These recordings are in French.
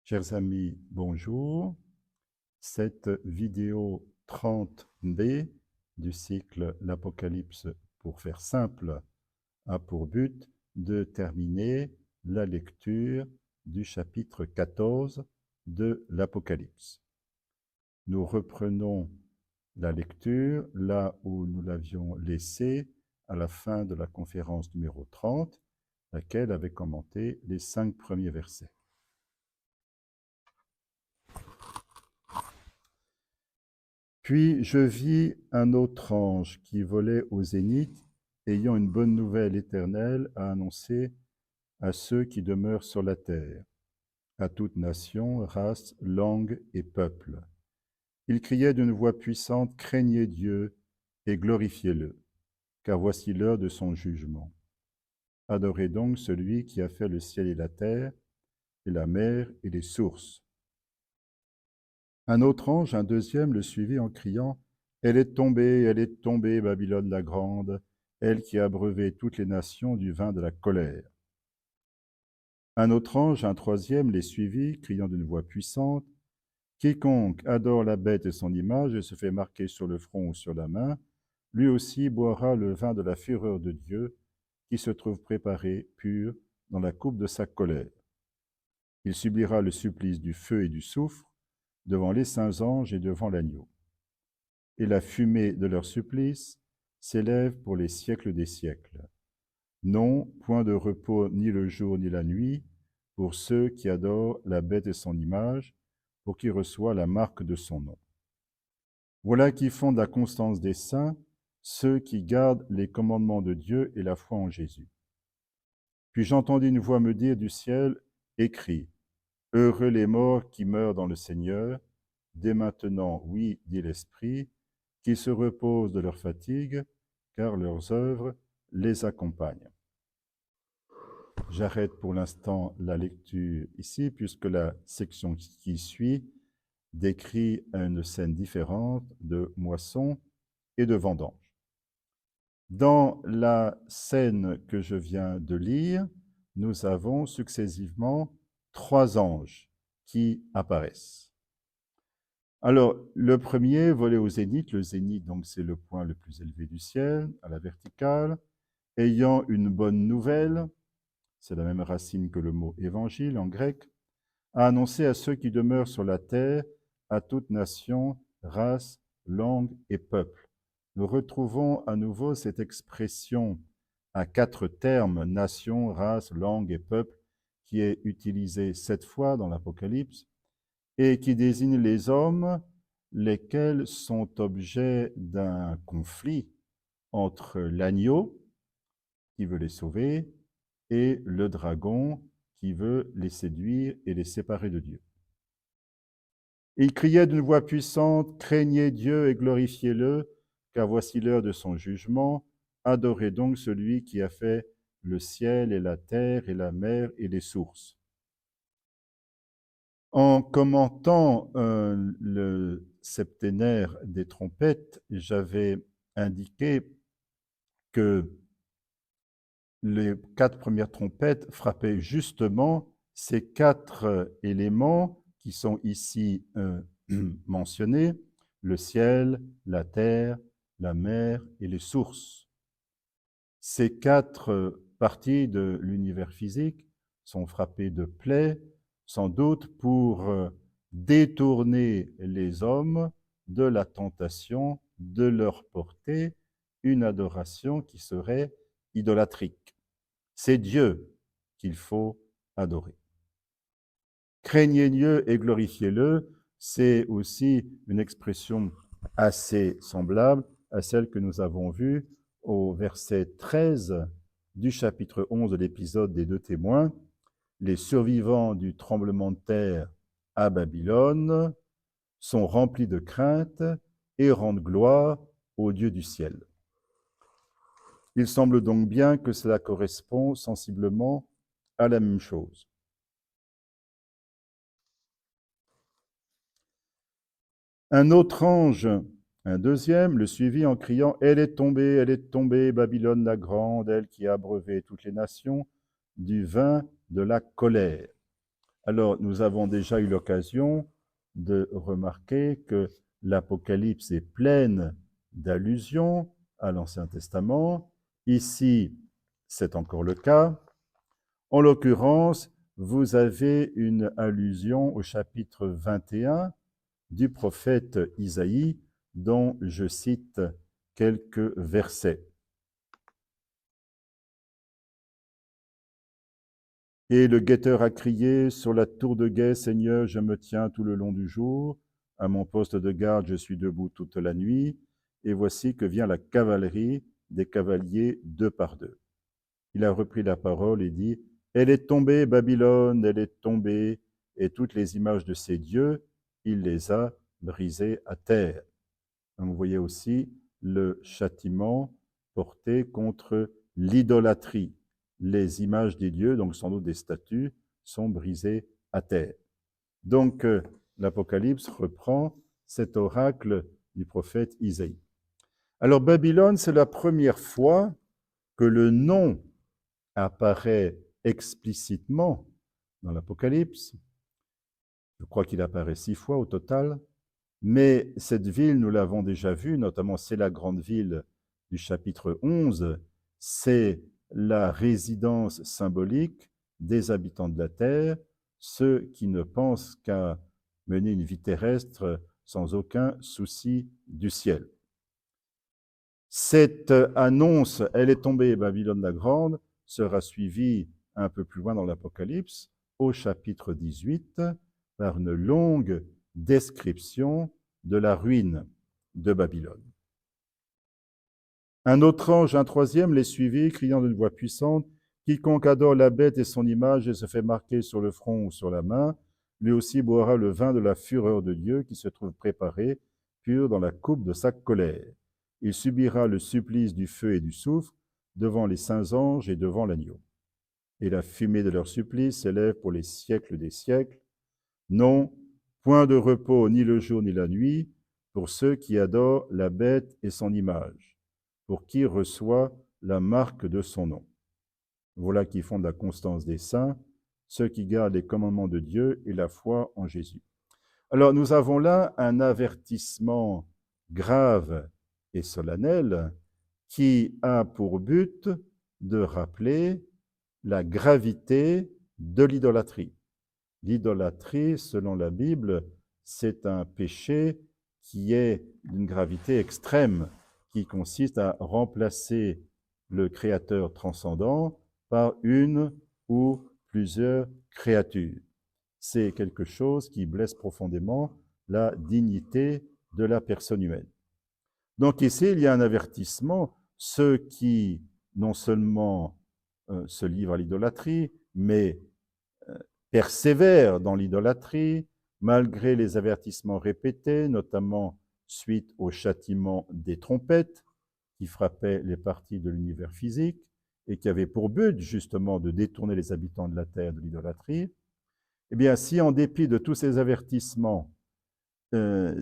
Chers amis, bonjour. Cette vidéo 30B du cycle L'Apocalypse pour faire simple a pour but de terminer la lecture du chapitre 14 de l'Apocalypse. Nous reprenons la lecture là où nous l'avions laissée à la fin de la conférence numéro 30, laquelle avait commenté les 5 premiers versets. Puis je vis un autre ange qui volait au zénith, ayant une bonne nouvelle éternelle à annoncer à ceux qui demeurent sur la terre, à toute nation, race, langue et peuple. Il criait d'une voix puissante, « Craignez Dieu et glorifiez-le, car voici l'heure de son jugement. Adorez donc celui qui a fait le ciel et la terre, et la mer et les sources. » Un autre ange, un deuxième, le suivit en criant, « Elle est tombée, Babylone la grande, elle qui a abreuvé toutes les nations du vin de la colère. » Un autre ange, un troisième, les suivit, criant d'une voix puissante, « Quiconque adore la bête et son image et se fait marquer sur le front ou sur la main, lui aussi boira le vin de la fureur de Dieu, qui se trouve préparé, pur, dans la coupe de sa colère. Il subira le supplice du feu et du soufre, devant les saints anges et devant l'agneau. Et la fumée de leur supplice s'élève pour les siècles des siècles. Non, point de repos ni le jour ni la nuit, pour ceux qui adorent la bête et son image, pour qui reçoit la marque de son nom. Voilà qui font de la constance des saints, ceux qui gardent les commandements de Dieu et la foi en Jésus. Puis j'entendis une voix me dire du ciel, écrit, « Heureux les morts qui meurent dans le Seigneur, dès maintenant, oui, dit l'Esprit, qu'ils se reposent de leur fatigue, car leurs œuvres les accompagnent. » J'arrête pour l'instant la lecture ici, puisque la section qui suit décrit une scène différente de moisson et de vendange. Dans la scène que je viens de lire, nous avons successivement 3 anges qui apparaissent. Alors, le premier volait au zénith. Le zénith, donc, c'est le point le plus élevé du ciel, à la verticale, ayant une bonne nouvelle, c'est la même racine que le mot évangile en grec, à annoncer à ceux qui demeurent sur la terre, à toute nation, race, langue et peuple. Nous retrouvons à nouveau cette expression à 4 termes, nation, race, langue et peuple, qui est utilisée 7 fois dans l'Apocalypse, et qui désigne les hommes lesquels sont objets d'un conflit entre l'agneau, qui veut les sauver, et le dragon, qui veut les séduire et les séparer de Dieu. Il criait d'une voix puissante, « Craignez Dieu et glorifiez-le, car voici l'heure de son jugement. Adorez donc celui qui a fait le ciel et la terre et la mer et les sources. » En commentant le septénaire des trompettes, j'avais indiqué que les 4 premières trompettes frappaient justement ces 4 éléments qui sont ici mentionnés, le ciel, la terre, la mer et les sources. Ces 4 parties de l'univers physique sont frappées de plaies, sans doute pour détourner les hommes de la tentation de leur porter une adoration qui serait idolâtrique. C'est Dieu qu'il faut adorer. Craignez Dieu et glorifiez-le, c'est aussi une expression assez semblable à celle que nous avons vue au verset 13 du chapitre 11 de l'épisode des 2 témoins. Les survivants du tremblement de terre à Babylone sont remplis de crainte et rendent gloire au Dieu du ciel. Il semble donc bien que cela correspond sensiblement à la même chose. Un autre ange, un deuxième, le suivit en criant, « Elle est tombée, Babylone la grande, elle qui a abreuvé toutes les nations du vin de la colère. » Alors, nous avons déjà eu l'occasion de remarquer que l'Apocalypse est pleine d'allusions à l'Ancien Testament. Ici, c'est encore le cas. En l'occurrence, vous avez une allusion au chapitre 21 du prophète Isaïe, dont je cite quelques versets. Et le guetteur a crié, sur la tour de guet, Seigneur, je me tiens tout le long du jour. À mon poste de garde, je suis debout toute la nuit. Et voici que vient la cavalerie des cavaliers deux par deux. Il a repris la parole et dit, elle est tombée, Babylone, elle est tombée, et toutes les images de ses dieux, il les a brisées à terre. Donc, vous voyez aussi le châtiment porté contre l'idolâtrie. Les images des dieux, donc sans doute des statues, sont brisées à terre. Donc, l'Apocalypse reprend cet oracle du prophète Isaïe. Alors, Babylone, c'est la première fois que le nom apparaît explicitement dans l'Apocalypse. Je crois qu'il apparaît 6 fois au total. Mais cette ville, nous l'avons déjà vue, notamment c'est la grande ville du chapitre 11, c'est la résidence symbolique des habitants de la terre, ceux qui ne pensent qu'à mener une vie terrestre sans aucun souci du ciel. Cette annonce, elle est tombée, Babylone la Grande, sera suivie un peu plus loin dans l'Apocalypse, au chapitre 18, par une longue description de la ruine de Babylone. Un autre ange, un troisième, les suivit, criant d'une voix puissante, quiconque adore la bête et son image et se fait marquer sur le front ou sur la main, lui aussi boira le vin de la fureur de Dieu qui se trouve préparé, pur dans la coupe de sa colère. Il subira le supplice du feu et du soufre devant les saints anges et devant l'agneau. Et la fumée de leur supplice s'élève pour les siècles des siècles. Non, point de repos ni le jour ni la nuit pour ceux qui adorent la bête et son image, pour qui reçoit la marque de son nom. Voilà qui font de la constance des saints, ceux qui gardent les commandements de Dieu et la foi en Jésus. Alors nous avons là un avertissement grave et solennel qui a pour but de rappeler la gravité de l'idolâtrie. L'idolâtrie, selon la Bible, c'est un péché qui est d'une gravité extrême, qui consiste à remplacer le Créateur transcendant par une ou plusieurs créatures. C'est quelque chose qui blesse profondément la dignité de la personne humaine. Donc ici, il y a un avertissement, ceux qui non seulement se livrent à l'idolâtrie, mais persévèrent dans l'idolâtrie, malgré les avertissements répétés, notamment suite au châtiment des trompettes qui frappaient les parties de l'univers physique et qui avaient pour but justement de détourner les habitants de la terre de l'idolâtrie. Eh bien, si en dépit de tous ces avertissements,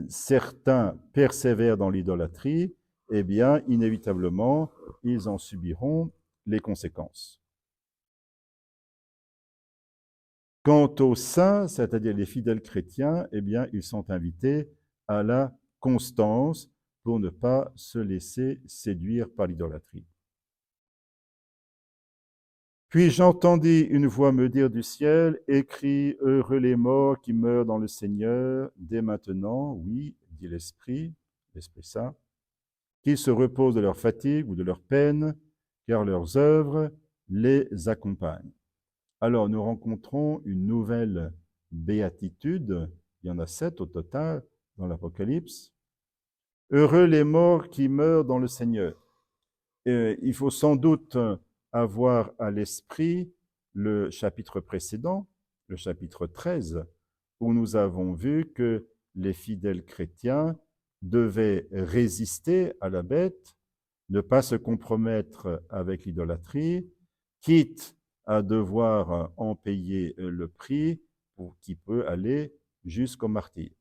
certains persévèrent dans l'idolâtrie, eh bien, inévitablement, ils en subiront les conséquences. Quant aux saints, c'est-à-dire les fidèles chrétiens, eh bien, ils sont invités à la constance pour ne pas se laisser séduire par l'idolâtrie. Puis j'entendis une voix me dire du ciel, écrit, heureux les morts qui meurent dans le Seigneur, dès maintenant, oui, dit l'Esprit Saint, qu'ils se reposent de leur fatigue ou de leur peine, car leurs œuvres les accompagnent. Alors nous rencontrons une nouvelle béatitude, il y en a 7 au total dans l'Apocalypse. Heureux les morts qui meurent dans le Seigneur. Il faut sans doute avoir à l'esprit le chapitre précédent, le chapitre 13, où nous avons vu que les fidèles chrétiens devaient résister à la bête, ne pas se compromettre avec l'idolâtrie, quitte à devoir en payer le prix, pour qui peut aller jusqu'au martyre.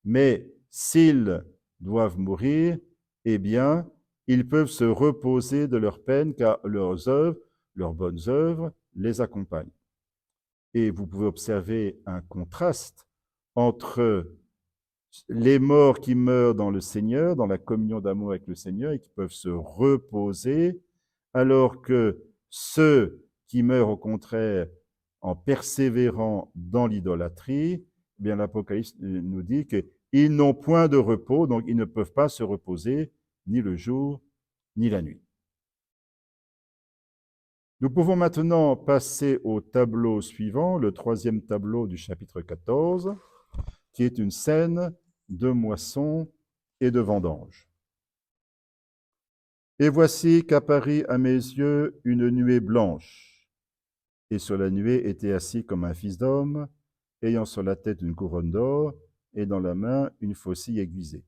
Mais s'ils doivent mourir, eh bien, ils peuvent se reposer de leur peine, car leurs œuvres, leurs bonnes œuvres, les accompagnent. Et vous pouvez observer un contraste entre les morts qui meurent dans le Seigneur, dans la communion d'amour avec le Seigneur, et qui peuvent se reposer, alors que ceux qui meurent au contraire en persévérant dans l'idolâtrie, eh bien l'Apocalypse nous dit qu'ils n'ont point de repos, donc ils ne peuvent pas se reposer ni le jour ni la nuit. Nous pouvons maintenant passer au tableau suivant, le troisième tableau du chapitre 14, qui est une scène de moisson et de vendange. Et voici qu'apparut à mes yeux une nuée blanche, et sur la nuée était assis comme un fils d'homme, ayant sur la tête une couronne d'or, et dans la main une faucille aiguisée.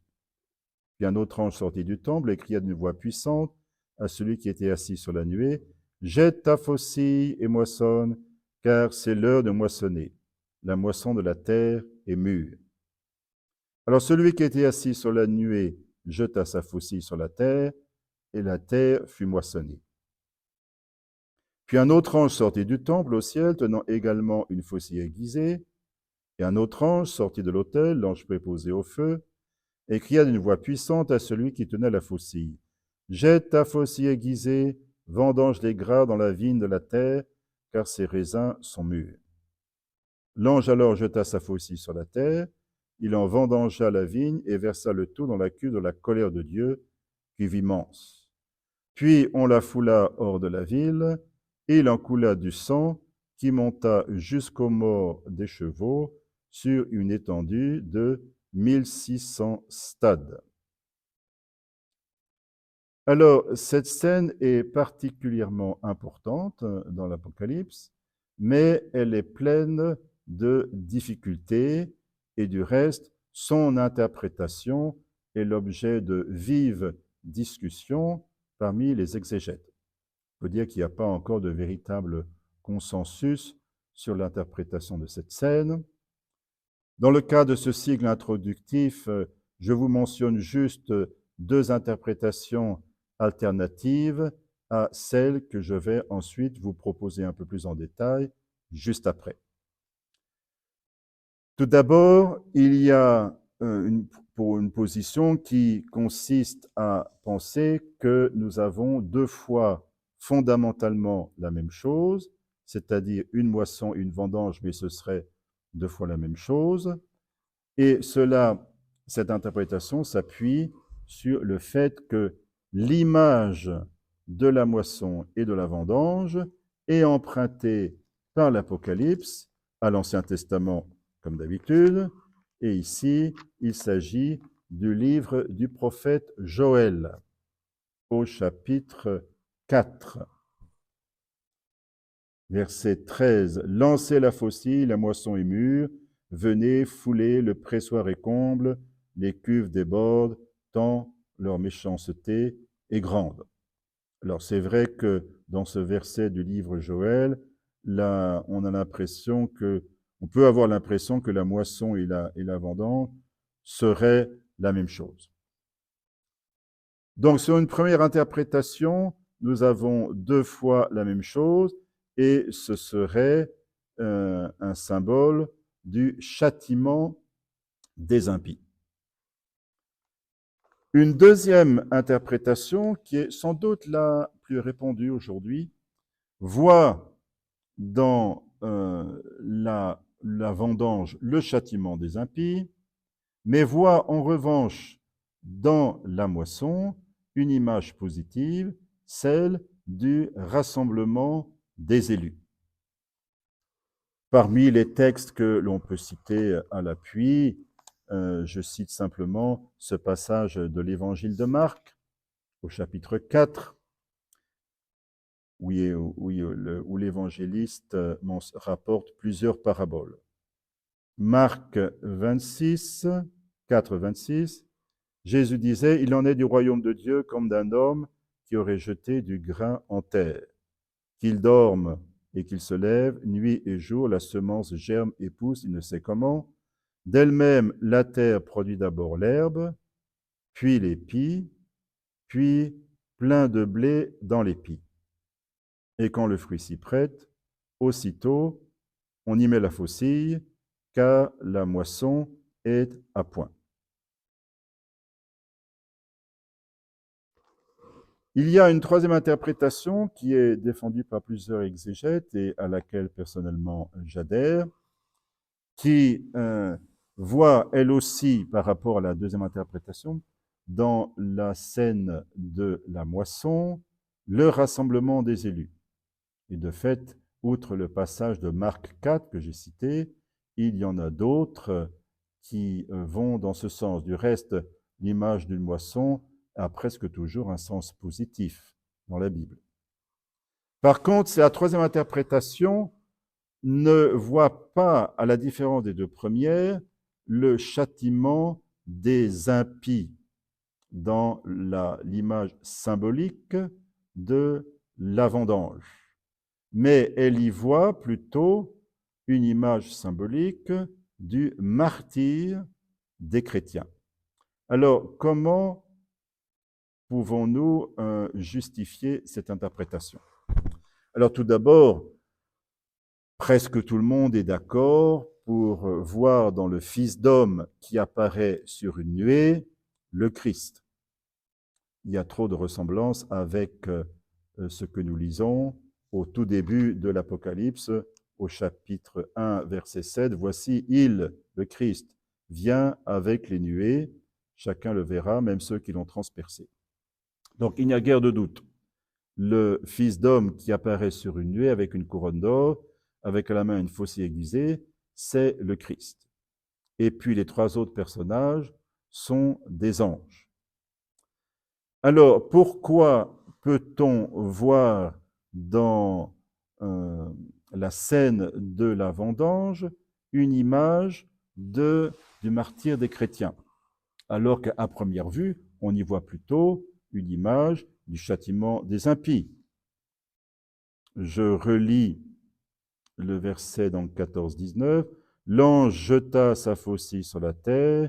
Puis un autre ange sortit du temple et cria d'une voix puissante à celui qui était assis sur la nuée, « Jette ta faucille et moissonne, car c'est l'heure de moissonner. La moisson de la terre est mûre. » Alors celui qui était assis sur la nuée jeta sa faucille sur la terre, et la terre fut moissonnée. Puis un autre ange sortit du temple au ciel, tenant également une faucille aiguisée, et un autre ange sortit de l'autel, l'ange préposé au feu, et cria d'une voix puissante à celui qui tenait la faucille, « Jette ta faucille aiguisée, vendange les gras dans la vigne de la terre, car ses raisins sont mûrs. » L'ange alors jeta sa faucille sur la terre, il en vendangea la vigne et versa le tout dans la cuve de la colère de Dieu, cuve immense. Puis on la foula hors de la ville, et il en coula du sang qui monta jusqu'aux morts des chevaux sur une étendue de 1600 stades. Alors, cette scène est particulièrement importante dans l'Apocalypse, mais elle est pleine de difficultés et du reste, son interprétation est l'objet de vives discussions parmi les exégètes. On peut dire qu'il n'y a pas encore de véritable consensus sur l'interprétation de cette scène. Dans le cas de ce cycle introductif, je vous mentionne juste deux interprétations alternatives à celles que je vais ensuite vous proposer un peu plus en détail juste après. Tout d'abord, il y a une position qui consiste à penser que nous avons deux fois fondamentalement la même chose, c'est-à-dire une moisson et une vendange, mais ce serait deux fois la même chose. Et cette interprétation s'appuie sur le fait que l'image de la moisson et de la vendange est empruntée par l'Apocalypse à l'Ancien Testament, comme d'habitude, et ici, il s'agit du livre du prophète Joël, au chapitre 4. Verset 13. « Lancez la faucille, la moisson est mûre, venez, foulez, le pressoir est comble, les cuves débordent, tant leur méchanceté est grande. » Alors c'est vrai que dans ce verset du livre Joël, là, on peut avoir l'impression que la moisson et la vendange seraient la même chose. Donc sur une première interprétation, nous avons deux fois la même chose, et ce serait un symbole du châtiment des impies. Une deuxième interprétation, qui est sans doute la plus répandue aujourd'hui, voit dans la vendange le châtiment des impies, mais voit en revanche dans la moisson une image positive, celle du rassemblement des élus. Parmi les textes que l'on peut citer à l'appui, je cite simplement ce passage de l'évangile de Marc, au chapitre 4, où l'évangéliste rapporte plusieurs paraboles. Marc 26, 4, 26, Jésus disait, « Il en est du royaume de Dieu comme d'un homme qui aurait jeté du grain en terre. Qu'il dorme et qu'il se lève, nuit et jour, la semence germe et pousse, il ne sait comment. D'elle-même, la terre produit d'abord l'herbe, puis l'épi, puis plein de blé dans l'épi. Et quand le fruit s'y prête, aussitôt, on y met la faucille, car la moisson est à point. Il y a une troisième interprétation qui est défendue par plusieurs exégètes et à laquelle personnellement j'adhère, qui voit elle aussi par rapport à la deuxième interprétation dans la scène de la moisson le rassemblement des élus. Et de fait, outre le passage de Marc 4 que j'ai cité, il y en a d'autres qui vont dans ce sens. Du reste, l'image d'une moisson a presque toujours un sens positif dans la Bible. Par contre, c'est la troisième interprétation ne voit pas, à la différence des deux premières, le châtiment des impies dans l'image symbolique de la vendange. Mais elle y voit plutôt une image symbolique du martyre des chrétiens. Alors, comment pouvons-nous justifier cette interprétation? Alors, tout d'abord, presque tout le monde est d'accord pour voir dans le Fils d'homme qui apparaît sur une nuée le Christ. Il y a trop de ressemblances avec ce que nous lisons au tout début de l'Apocalypse, au chapitre 1, verset 7. Voici, il, le Christ, vient avec les nuées. Chacun le verra, même ceux qui l'ont transpercé. Donc, il n'y a guère de doute. Le Fils d'homme qui apparaît sur une nuée avec une couronne d'or, avec à la main une faucille aiguisée, c'est le Christ. Et puis les trois autres personnages sont des anges. Alors, pourquoi peut-on voir dans la scène de la vendange une image du martyre des chrétiens, alors qu'à première vue, on y voit plutôt une image du châtiment des impies? Je relis le verset dans 14-19. L'ange jeta sa faucille sur la terre,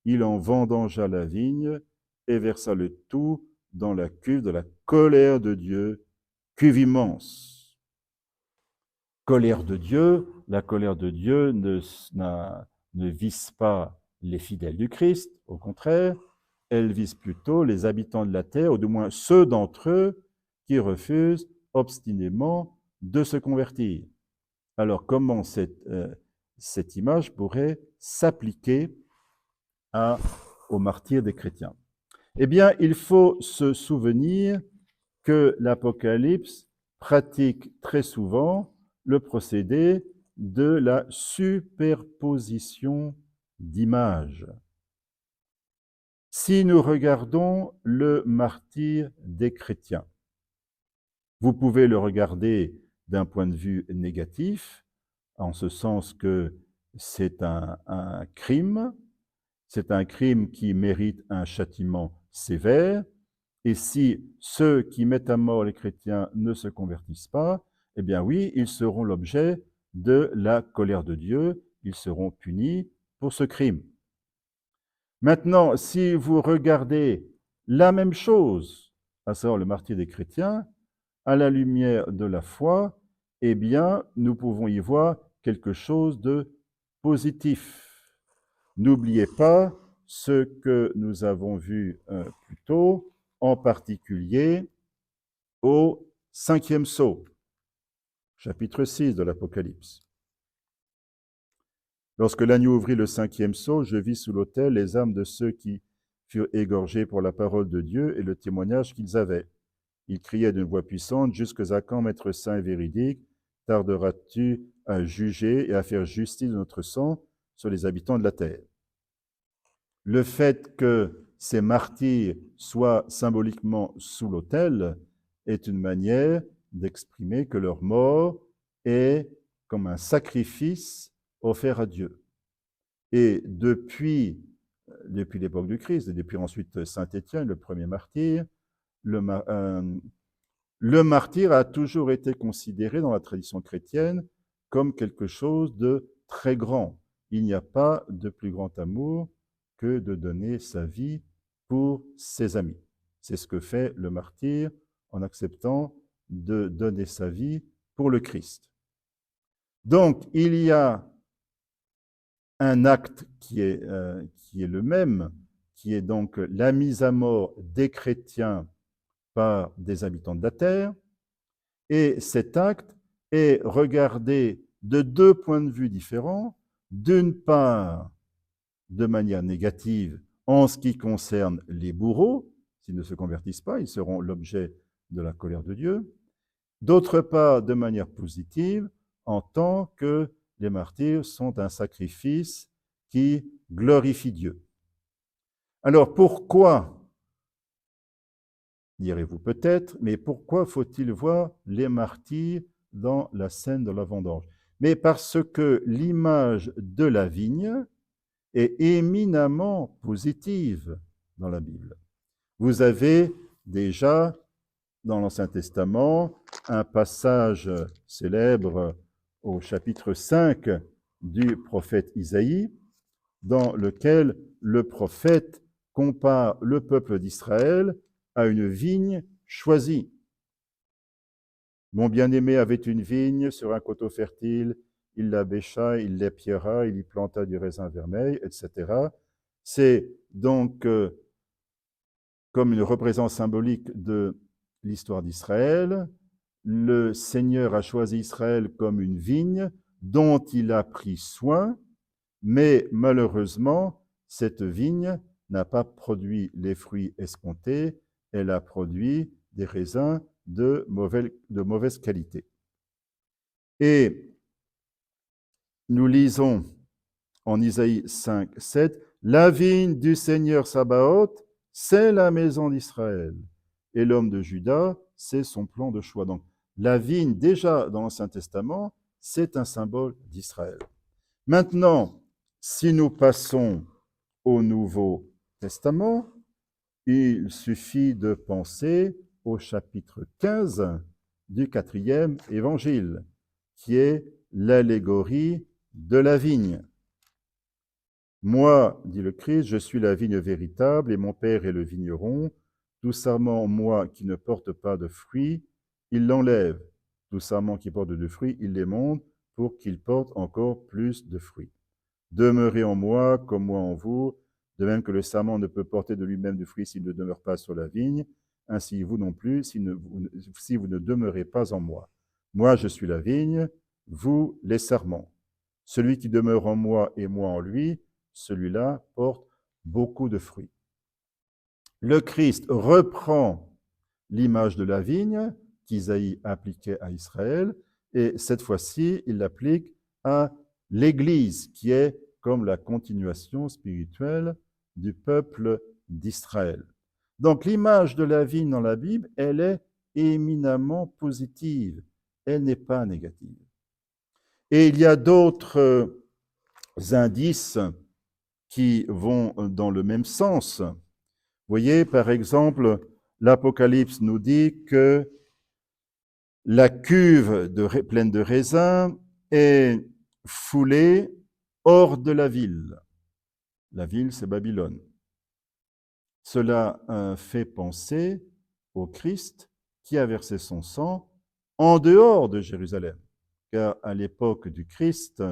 il en vendangea la vigne et versa le tout dans la cuve de la colère de Dieu, cuve immense. Colère de Dieu, la colère de Dieu ne vise pas les fidèles du Christ, au contraire, elle vise plutôt les habitants de la terre, ou du moins ceux d'entre eux qui refusent obstinément de se convertir. Alors, comment cette image pourrait s'appliquer au martyre des chrétiens? Eh bien, il faut se souvenir que l'Apocalypse pratique très souvent le procédé de la superposition d'images. Si nous regardons le martyre des chrétiens, vous pouvez le regarder d'un point de vue négatif, en ce sens que c'est un crime qui mérite un châtiment sévère, et si ceux qui mettent à mort les chrétiens ne se convertissent pas, eh bien oui, ils seront l'objet de la colère de Dieu, ils seront punis pour ce crime. Maintenant, si vous regardez la même chose, à savoir le martyre des chrétiens, à la lumière de la foi, eh bien, nous pouvons y voir quelque chose de positif. N'oubliez pas ce que nous avons vu plus tôt, en particulier au 5e sceau, chapitre 6 de l'Apocalypse. Lorsque l'agneau ouvrit le 5e sceau, je vis sous l'autel les âmes de ceux qui furent égorgés pour la parole de Dieu et le témoignage qu'ils avaient. Ils criaient d'une voix puissante, « Jusque à quand, Maître saint et véridique, tarderas-tu à juger et à faire justice de notre sang sur les habitants de la terre ?» Le fait que ces martyrs soient symboliquement sous l'autel est une manière d'exprimer que leur mort est comme un sacrifice offert à Dieu. Et depuis l'époque du Christ, et depuis ensuite saint Étienne, le premier martyr, le martyr a toujours été considéré dans la tradition chrétienne comme quelque chose de très grand. Il n'y a pas de plus grand amour que de donner sa vie pour ses amis. C'est ce que fait le martyr en acceptant de donner sa vie pour le Christ. Donc, il y a un acte qui est le même, qui est donc la mise à mort des chrétiens par des habitants de la terre, et cet acte est regardé de deux points de vue différents. D'une part, de manière négative en ce qui concerne les bourreaux, s'ils ne se convertissent pas, ils seront l'objet de la colère de Dieu. D'autre part, de manière positive, en tant que les martyrs sont un sacrifice qui glorifie Dieu. Alors pourquoi, direz-vous peut-être, mais pourquoi faut-il voir les martyrs dans la scène de la vendange? Mais parce que l'image de la vigne est éminemment positive dans la Bible. Vous avez déjà dans l'Ancien Testament un passage célèbre au chapitre 5 du prophète Isaïe, dans lequel le prophète compare le peuple d'Israël à une vigne choisie. Mon bien-aimé avait une vigne sur un coteau fertile, il la bêcha, il l'épiera, il y planta du raisin vermeil, etc. C'est donc comme une représentation symbolique de l'histoire d'Israël. Le Seigneur a choisi Israël comme une vigne dont il a pris soin, mais malheureusement, cette vigne n'a pas produit les fruits escomptés, elle a produit des raisins de mauvaise qualité. Et nous lisons en Isaïe 5, 7, la vigne du Seigneur Sabaoth, c'est la maison d'Israël. Et l'homme de Juda, c'est son plan de choix. Donc, la vigne, déjà dans l'Ancien Testament, c'est un symbole d'Israël. Maintenant, si nous passons au Nouveau Testament, il suffit de penser au chapitre 15 du 4e évangile, qui est l'allégorie de la vigne. Moi, dit le Christ, je suis la vigne véritable et mon Père est le vigneron. Tout sarment, moi, qui ne porte pas de fruits, il l'enlève. Tout sarment qui porte de fruits, il les monte pour qu'il porte encore plus de fruits. Demeurez en moi, comme moi en vous, de même que le sarment ne peut porter de lui-même du fruit s'il ne demeure pas sur la vigne, ainsi vous non plus, si vous ne demeurez pas en moi. Moi, je suis la vigne, vous, les sarments. Celui qui demeure en moi et moi en lui, celui-là porte beaucoup de fruits. Le Christ reprend l'image de la vigne qu'Isaïe appliquait à Israël, et cette fois-ci, il l'applique à l'Église, qui est comme la continuation spirituelle du peuple d'Israël. Donc l'image de la vigne dans la Bible, elle est éminemment positive, elle n'est pas négative. Et il y a d'autres indices qui vont dans le même sens. Vous voyez, par exemple, l'Apocalypse nous dit que la cuve pleine de raisins est foulée hors de la ville. La ville, c'est Babylone. Cela fait penser au Christ qui a versé son sang en dehors de Jérusalem. Car à l'époque du Christ,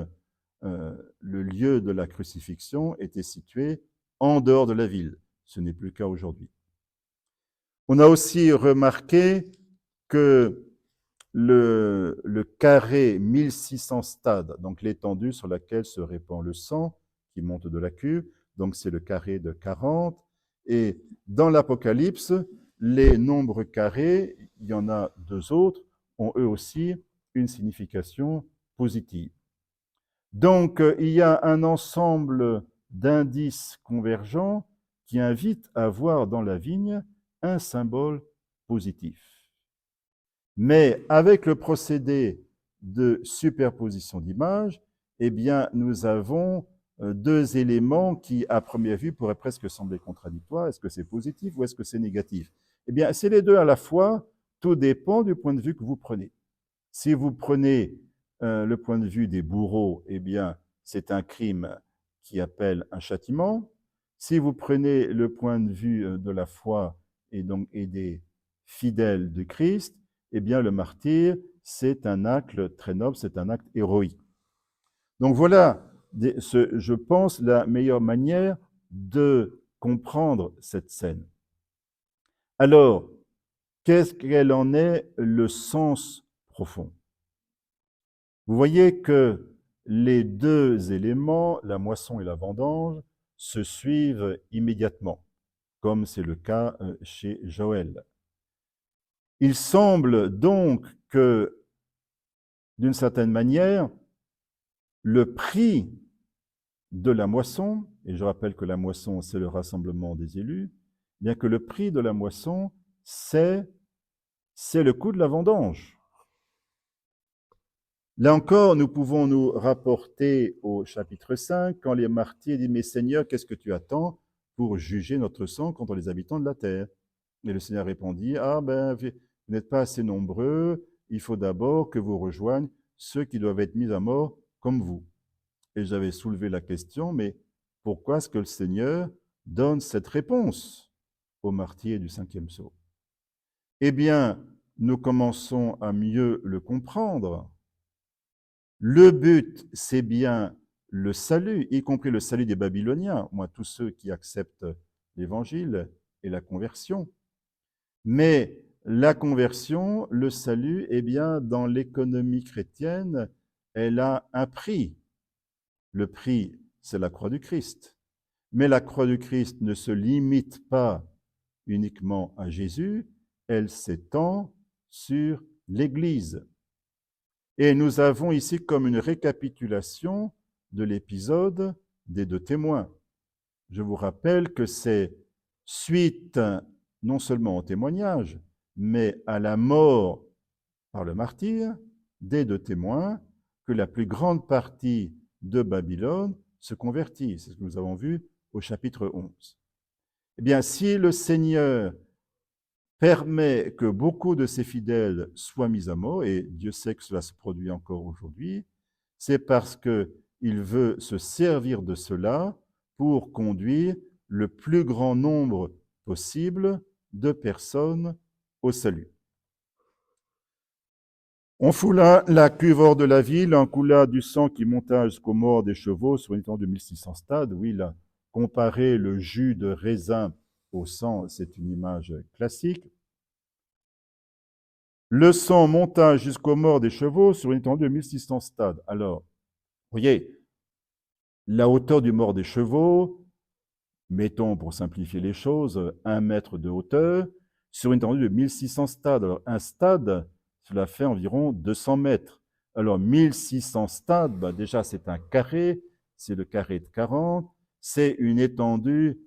le lieu de la crucifixion était situé en dehors de la ville. Ce n'est plus le cas aujourd'hui. On a aussi remarqué que le carré 1600 stades, donc l'étendue sur laquelle se répand le sang qui monte de la cuve, donc c'est le carré de 40. Et dans l'Apocalypse, les nombres carrés, il y en a deux autres, ont eux aussi une signification positive. Donc, il y a un ensemble d'indices convergents qui invitent à voir dans la vigne un symbole positif. Mais avec le procédé de superposition d'images, eh bien, nous avons deux éléments qui, à première vue, pourraient presque sembler contradictoires. Est-ce que c'est positif ou est-ce que c'est négatif? Eh bien, c'est les deux à la fois. Tout dépend du point de vue que vous prenez. Si vous prenez le point de vue des bourreaux, eh bien, c'est un crime qui appelle un châtiment. Si vous prenez le point de vue de la foi et des fidèles de Christ, eh bien, le martyre c'est un acte très noble, c'est un acte héroïque. Donc voilà, je pense, la meilleure manière de comprendre cette scène. Alors, qu'est-ce qu'elle en est le sens profond? Vous voyez que les deux éléments, la moisson et la vendange, se suivent immédiatement, comme c'est le cas chez Joël. Il semble donc que, d'une certaine manière, le prix de la moisson, et je rappelle que la moisson, c'est le rassemblement des élus, bien que le prix de la moisson, c'est le coût de la vendange. Là encore, nous pouvons nous rapporter au chapitre 5, quand les martyrs disent « Mais Seigneur, qu'est-ce que tu attends pour juger notre sang contre les habitants de la terre ?» Et le Seigneur répondit « Ah ben, vous n'êtes pas assez nombreux, il faut d'abord que vous rejoignent ceux qui doivent être mis à mort comme vous. » Et j'avais soulevé la question, mais pourquoi est-ce que le Seigneur donne cette réponse aux martyrs du 5e sceau? Eh bien, nous commençons à mieux le comprendre. Le but, c'est bien le salut, y compris le salut des Babyloniens, moi, tous ceux qui acceptent l'Évangile et la conversion. Mais la conversion, le salut, eh bien, dans l'économie chrétienne, elle a un prix. Le prix, c'est la croix du Christ. Mais la croix du Christ ne se limite pas uniquement à Jésus, elle s'étend sur l'Église. Et nous avons ici comme une récapitulation de l'épisode des 2 témoins. Je vous rappelle que c'est suite non seulement au témoignage, mais à la mort par le martyr des 2 témoins, que la plus grande partie de Babylone se convertit. C'est ce que nous avons vu au chapitre 11. Eh bien, si le Seigneur permet que beaucoup de ses fidèles soient mis à mort, et Dieu sait que cela se produit encore aujourd'hui, c'est parce qu'il veut se servir de cela pour conduire le plus grand nombre possible de personnes au salut. On foula la cuve hors de la ville, on coula du sang qui monta jusqu'aux morts des chevaux sur une étendue de 1600 stades. Oui, là, comparer le jus de raisin au sang, c'est une image classique. Le sang monta jusqu'aux morts des chevaux sur une étendue de 1600 stades. Alors, vous voyez, la hauteur du mort des chevaux, mettons pour simplifier les choses, 1 mètre de hauteur, sur une étendue de 1600 stades. Alors, un stade, cela fait environ 200 mètres. Alors, 1600 stades, bah déjà c'est un carré, c'est le carré de 40, c'est une étendue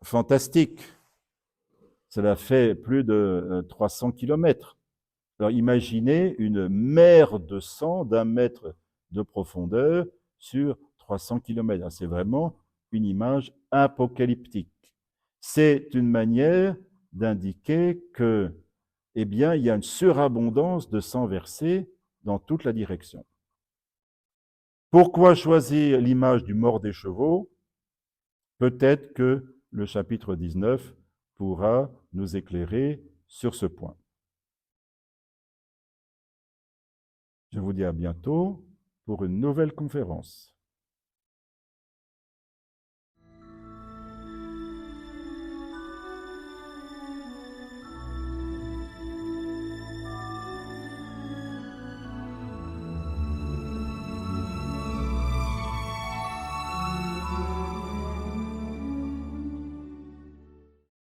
fantastique. Cela fait plus de 300 kilomètres. Alors imaginez une mer de sang d'1 mètre de profondeur sur 300 kilomètres. C'est vraiment une image apocalyptique. C'est une manière d'indiquer que, eh bien, il y a une surabondance de sang versé dans toute la direction. Pourquoi choisir l'image du mort des chevaux? Peut-être que le chapitre 19 pourra nous éclairer sur ce point. Je vous dis à bientôt pour une nouvelle conférence.